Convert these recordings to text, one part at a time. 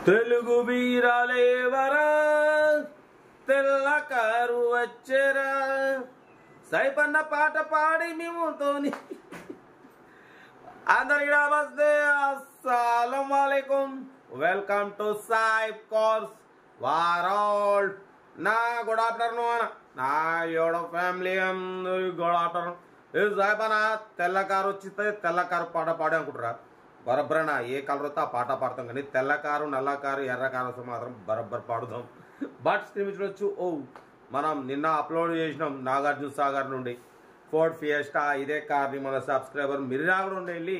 తెలుగు వీరాలేవరా తెల్ల కారు వచ్చేరా సైపన్న పాట పాడి మేముతోని అందరికీ నమస్తే అస్సలాము అలైకుం వెల్కమ్ టు సాయిబ్ కోర్స్ వారోల్ నా గుడ్ ఆఫ్టర్నూన్ నా యోడ ఫ్యామిలీ అందరూ గుడ్ ఆఫ్టర్నూన్ ఇది సాయిపన్న తెల్ల కారు వచ్చితే తెల్ల కారు పాట పాడి అనుకుంటారా బరబ్బరనా ఏ కలర్ వస్తే ఆ పాట పాడతాం కానీ తెల్ల కారు నల్ల కారు ఎర్ర కారు వస్తే మాత్రం బరబ్బర్ పాడుదాం బట్ స్క్రీన్ చూడొచ్చు మనం నిన్న అప్లోడ్ చేసినాం నాగార్జున సాగర్ నుండి ఫోర్డ్ ఫియస్టా ఇదే కార్ని మన సబ్స్క్రైబర్ మిర్యాల నుండి వెళ్ళి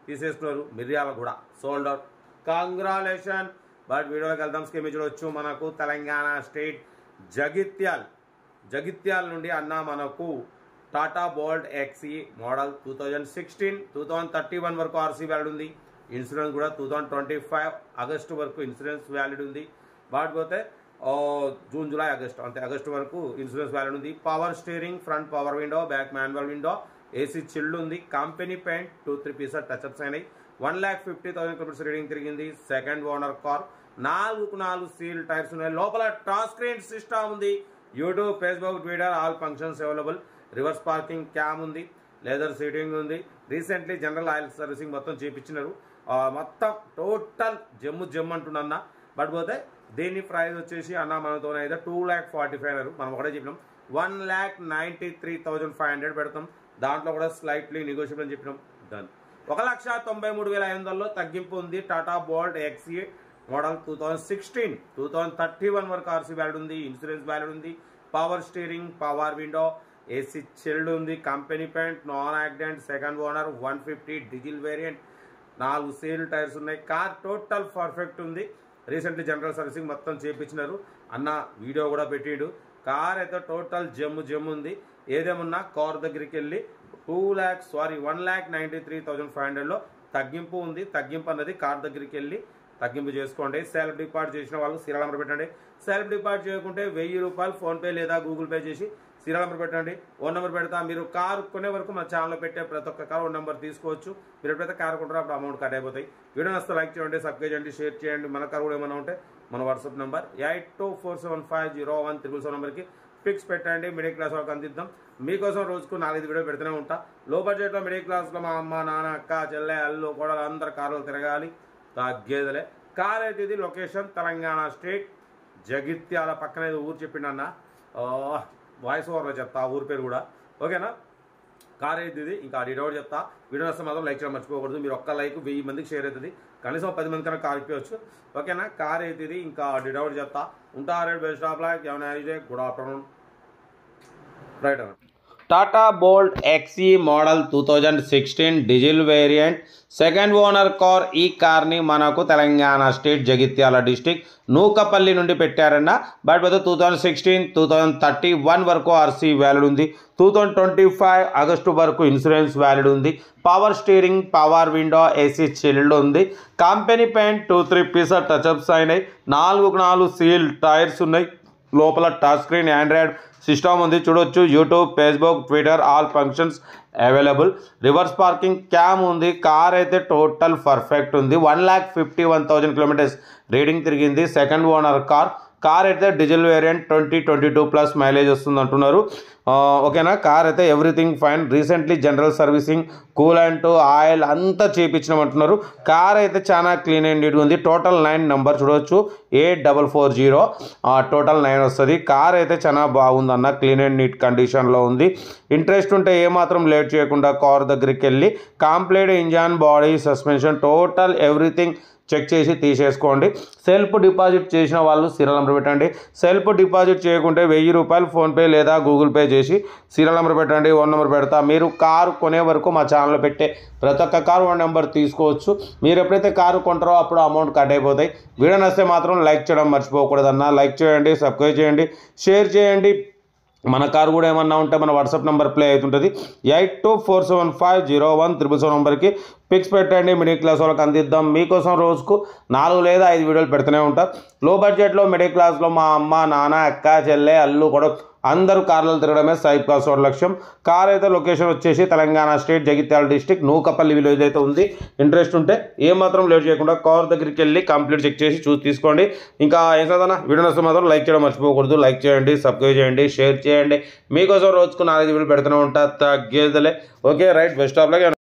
తీసేస్తున్నారు మిర్యాల కూడా సోల్డ్ అవుట్ కంగ్రాచులేషన్ బట్ వీడియోకి వెళ్దాం స్క్రీన్ చూడొచ్చు మనకు తెలంగాణ స్టేట్ జగిత్యాల నుండి అన్న మనకు టాటా బోల్ట్ ఎక్సీ మోడల్ 2031 వరకు ఆర్సీ వ్యాలిడ్ ఉంది ఇన్సూరెన్స్ కూడా 2025 ఆగస్టు వరకు ఇన్సూరెన్స్ వ్యాలిడ్ ఉంది వాటిపోతే జూన్ జూలై ఆగస్టు అంతే ఆగస్టు వరకు ఇన్సూరెన్స్ వ్యాలిడ్ ఉంది power steering front power window back manual window AC chilled ఉంది కంపెనీ పెయింట్ 2-3 పీసెస్ టచ్అప్స్ అయినాయి 1,50,000 కిలోమీటర్స్ రీడింగ్ తిరిగింది second owner car 4 seal tyres ఉన్నాయి లోపల టచ్ స్క్రీన్ సిస్టమ్ ఉంది YouTube Facebook Twitter all functions available reverse parking cam ఉంది leather seating ఉంది recently general oil servicing మొత్తం చేయించినారు మొత్తం టోటల్ జమ్ము అంటున్నా బట్ పోతే దీని ప్రైస్ వచ్చేసి అన్న మనతో అయితే 2,45,000 అన్నారు మనం ఒకటే చెప్పినాం 1,93,500 పెడతాం దాంట్లో కూడా స్లైట్లీ నెగోషియబుల్ అని చెప్పినాం దాన్ని 1,93,500లో తగ్గింపు ఉంది టాటా బోల్ట్ ఎక్సీ మోడల్ 2031 వరకు ఆర్సీ వ్యాలిడ్ ఉంది ఇన్సూరెన్స్ వ్యాలిడ్ ఉంది power steering power window AC chilled ఉంది company paint non accident second owner 150 diesel variant 4 seal tyres ఉన్నాయి కార్ టోటల్ పర్ఫెక్ట్ ఉంది రీసెంట్లీ జనరల్ సర్వీసింగ్ మొత్తం చేయించినారు అన్న వీడియో కూడా పెట్టిండు కార్ అయితే టోటల్ జమ్ము ఉంది ఏదేమన్నా కార్ దగ్గరికి వెళ్ళి 1,93,500లో తగ్గింపు ఉంది తగ్గింపు అన్నది కార్ దగ్గరికి వెళ్ళి తగ్గింపు చేసుకోండి సెల్ఫ్ డిపాజిట్ చేసిన వాళ్ళు సీరియల్ నెంబర్ పెట్టండి సెల్ఫ్ డిపాజిట్ చేయకుంటే ₹1,000 ఫోన్పే లేదా గూగుల్ పే చేసి సీరియల్ నెంబర్ పెట్టండి ఓన్ నెంబర్ పెడతా మీరు కారు కొనే వరకు మన ఛానల్లో పెట్టే ప్రతి ఒక్క కారు ఓన్ నెంబర్ తీసుకోవచ్చు మీరు ఎప్పుడైతే కారు కొంటారో అప్పుడు అమౌంట్ కట్ అయిపోతాయి వీడియో నచ్చితే లైక్ చేయండి సబ్స్క్రైబ్ చేయండి షేర్ చేయండి మన కారు కూడా ఏమైనా ఉంటే మన వాట్సాప్ నెంబర్ 8247501777 నెంబర్కి పిక్స్ పెట్టండి మిడిల్ క్లాస్ వాళ్ళకి అందిద్దాం మీకోసం రోజుకు 4-5 వీడియో పెడుతూనే ఉంటా లో బడ్జెట్లో మిడిల్ క్లాస్లో మా అమ్మ నాన్న అక్క చెల్లె అల్లు కూడా అందరు కారులు తిరగాలి తగ్గేదలే కార్ అయితే ఇది లొకేషన్ తెలంగాణ స్టేట్ జగిత్యాల పక్కన ఏదో ఊరు చెప్పిండన్న వాయిస్ ఓవర్లో చెప్తా ఊరి పేరు కూడా ఓకేనా కార్ అయితే ఇది ఇంకా డీటెయిల్ చెప్తా వీడియో వస్తే మాత్రం లైక్ చేయడం మర్చిపోకూడదు మీరు ఒక్క లైక్ 1000 మందికి షేర్ అవుతుంది కనీసం 10 మంది కన్నా కార్ ఇప్పవచ్చు ఓకేనా కార్ అయితే ఇది ఇంకా డీటెయిల్ చెప్తా ఉంటారు బెస్ట్ ఆఫ్ లైక్ ఏమైనా గుడ్ ఆఫ్టర్నూన్ రైట్ అన్న Tata Bolt XE model 2016 diesel variant second owner car ఈ కార్ని మనకు తెలంగాణ స్టేట్ జగిత్యాల డిస్టిక్ నూకపల్లి నుండి పెట్టారన్న బట్ 2031 వరకు ఆర్సీ వ్యాలిడ్ ఉంది 2025 ఆగస్టు వరకు ఇన్సూరెన్స్ వ్యాలిడ్ ఉంది power steering power window AC chilled ఉంది కంపెనీ పెయింట్ 2-3 పీసెస్ టచ్అప్స్ అయినాయి 4 సీల్ టైర్స్ ఉన్నాయి లోపల టచ్ స్క్రీన్ ఆండ్రాయిడ్ సిస్టమ్ ఉంది చూడొచ్చు YouTube Facebook Twitter all functions available reverse parking cam ఉంది కార్ అయితే టోటల్ పర్ఫెక్ట్ ఉంది 1,51,000 కిలోమీటర్స్ రీడింగ్ తిరిగింది సెకండ్ ఓనర్ కార్ అయితే డీజిల్ వేరియంట్ 2022+ మైలేజ్ వస్తుంది అంటున్నారు ఓకేనా కార్ అయితే everything fine recently general servicing coolant oil అంతా చేయించినామంటున్నారు కార్ అయితే చాలా క్లీన్ అండ్ నీట్గా ఉంది టోటల్ 9 నెంబర్ చూడవచ్చు 8440 టోటల్ 9 వస్తుంది కార్ అయితే చాలా బాగుంది అన్న క్లీన్ అండ్ నీట్ కండిషన్లో ఉంది ఇంట్రెస్ట్ ఉంటే ఏమాత్రం లేట్ చేయకుండా కార్ దగ్గరికి వెళ్ళి complete engine body suspension total everything check చేసి తీసేసుకోండి సెల్ఫ్ డిపాజిట్ చేసిన వాళ్ళు సీరియల్ నెంబర్ పెట్టండి సెల్ఫ్ డిపాజిట్ చేయకుంటే ₹1,000 ఫోన్పే లేదా గూగుల్ పే చేసి సీరియల్ నెంబర్ పెట్టండి ఓన్ నెంబర్ పెడతా మీరు కారు కొనే వరకు మా ఛానల్లో పెట్టే ప్రతి ఒక్క కారు ఓన్ నెంబర్ తీసుకోవచ్చు మీరు ఎప్పుడైతే కారు కొంటారో అప్పుడు అమౌంట్ కట్ అయిపోతాయి వీడియో నచ్చితే మాత్రం లైక్ చేయడం మర్చిపోకూడదన్న లైక్ చేయండి సబ్స్క్రైబ్ చేయండి షేర్ చేయండి మన కారు కూడా ఏమన్నా ఉంటే మన వాట్సాప్ నెంబర్ ప్లే అవుతుంటుంది 8247501777 నెంబర్కి పిక్స్ పెట్టండి మిడిల్ క్లాస్ వాళ్ళకి అందిద్దాం మీకోసం రోజుకు 4 లేదా 5 వీడియోలు పెడుతూనే ఉంటాం లో బడ్జెట్లో మిడిల్ క్లాస్లో మా అమ్మ నాన్న అక్క చెల్లె అల్లు కూడా అందరూ కార్లలో తిరగడమే సాయిబ్ కాసోడ్ లక్ష్యం. కార్ అయితే లొకేషన్ వచ్చేసి Telangana state Jagtial district Nukapalli village అయితే ఉంది. ఇంట్రెస్ట్ ఉంటే ఏమాత్రం లేట్ చేయకుండా కార్ దగ్గరికి వెళ్ళి కంప్లీట్ చెక్ చేసి చూసి తీసుకోండి. ఇంకా ఏం చదవనా వీడియో నచ్చితే మాత్రం లైక్ చేయడం మర్చిపోకూడదు. లైక్ చేయండి, సబ్స్క్రైబ్ చేయండి, షేర్ చేయండి. మీకోసం రోజుకు 4 వీడియోలు పెడుతూనే ఉంటా తగ్గేదిలే. Okay right, best of luck.